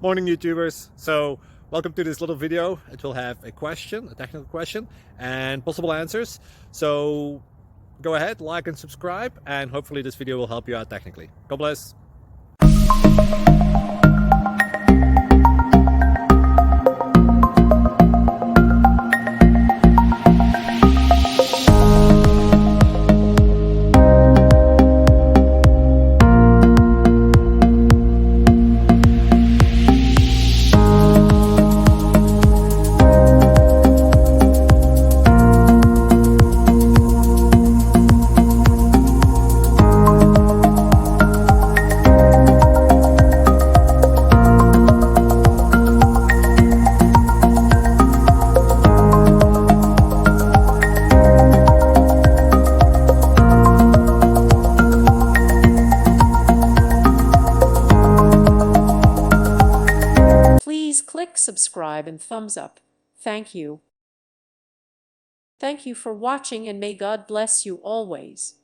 Morning YouTubers. So welcome to this little video. It will have a question, a technical question, and possible answers. So go ahead, like and subscribe, and hopefully this video will help you out technically. God bless. Please click subscribe and thumbs up. Thank you. Thank you for watching, and may God bless you always.